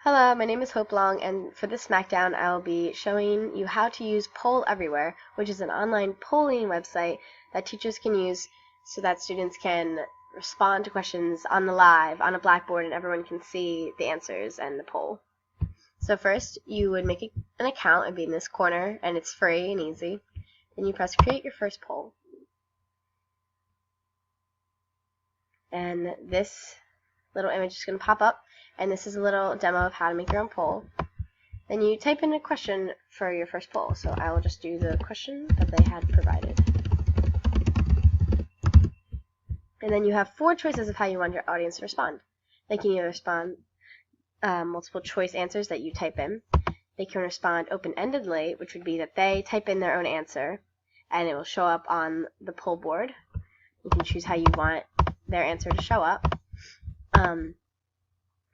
Hello, my name is Hope Long, and for this Smackdown, I will be showing you how to use PollEverywhere, which is an online polling website that teachers can use so that students can respond to questions on the live, on a blackboard, and everyone can see the answers and the poll. So first, you would make an account. It would be in this corner, and it's free and easy. Then you press Create Your First Poll. And this little image is going to pop up, and this is a little demo of how to make your own poll. Then you type in a question for your first poll. So I will just do the question that they had provided. And then you have 4 choices of how you want your audience to respond. They can either respond multiple choice answers that you type in. They can respond open-endedly, which would be that they type in their own answer, and it will show up on the poll board. You can choose how you want their answer to show up.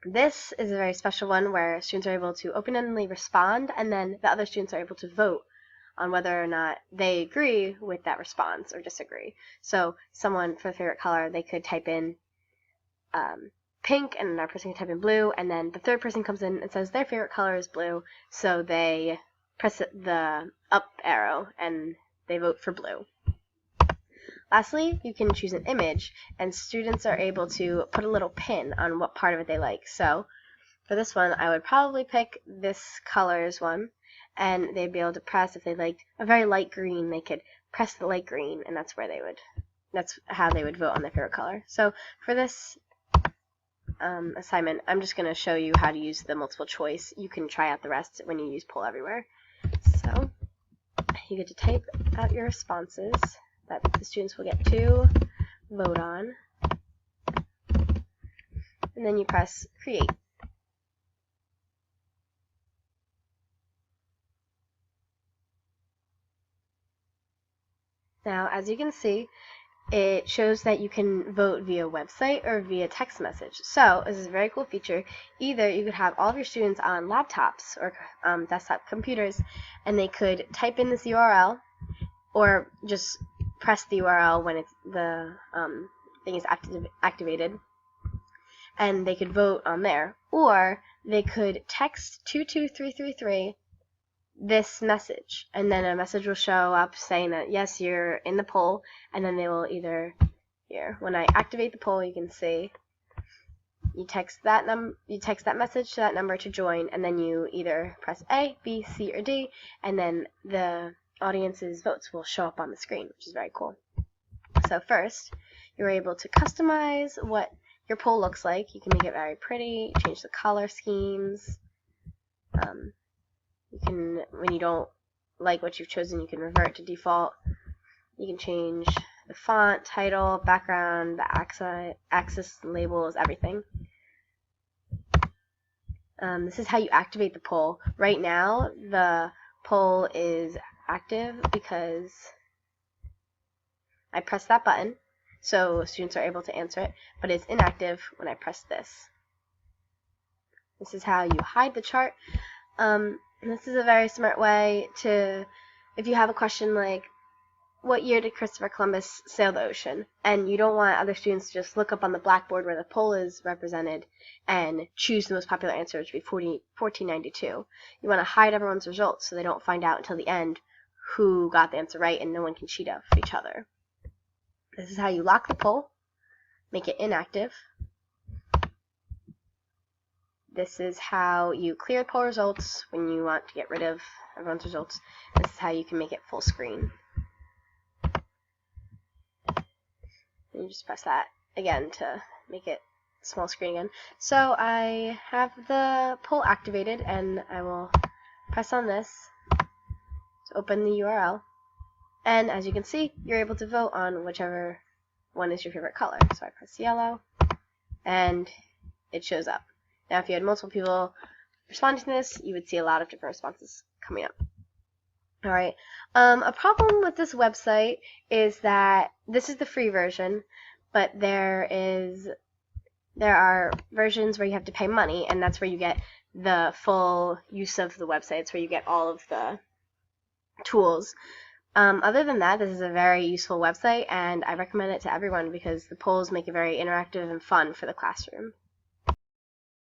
This is a very special one where students are able to open-endedly respond, and then the other students are able to vote on whether or not they agree with that response or disagree. So someone, for their favorite color, they could type in pink, and another person can type in blue, and then the third person comes in and says their favorite color is blue, so they press the up arrow and they vote for blue. Lastly, you can choose an image, and students are able to put a little pin on what part of it they like. So for this one, I would probably pick this colors one, and they'd be able to press, if they liked a very light green, they could press the light green, and that's how they would vote on their favorite color. So for this assignment, I'm just going to show you how to use the multiple choice. You can try out the rest when you use PollEverywhere. So you get to type out your responses that the students will get to vote on, and then you press Create. Now, as you can see, it shows that you can vote via website or via text message. So this is a very cool feature. Either you could have all of your students on laptops or desktop computers, and they could type in this URL, or just press the URL when the thing is activated, and they could vote on there. Or they could text 22333 this message, and then a message will show up saying that yes, you're in the poll, and then they will either, here, when I activate the poll, you can see you text that message to that number to join, and then you either press A, B, C, or D, and then the audience's votes will show up on the screen, which is very cool. So first, you're able to customize what your poll looks like. You can make it very pretty, change the color schemes. You can, when you don't like what you've chosen, you can revert to default. You can change the font, title, background, the axis, labels, everything. This is how you activate the poll. Right now, the poll is active because I press that button, so students are able to answer it, but it's inactive when I press this. This is how you hide the chart. This is a very smart way to, if you have a question like, what year did Christopher Columbus sail the ocean? And you don't want other students to just look up on the blackboard where the poll is represented and choose the most popular answer, which would be 1492. You want to hide everyone's results so they don't find out until the end who got the answer right, and no one can cheat off each other. This is how you lock the poll, make it inactive. This is how you clear poll results when you want to get rid of everyone's results. This is how you can make it full screen. And you just press that again to make it small screen again. So I have the poll activated, and I will press on this to open the URL. And as you can see, you're able to vote on whichever one is your favorite color. So I press yellow, and it shows up. Now, if you had multiple people responding to this, you would see a lot of different responses coming up. Alright, a problem with this website is that this is the free version, but there are versions where you have to pay money, and that's where you get the full use of the website. It's where you get all of the tools. Other than that, this is a very useful website, and I recommend it to everyone because the polls make it very interactive and fun for the classroom.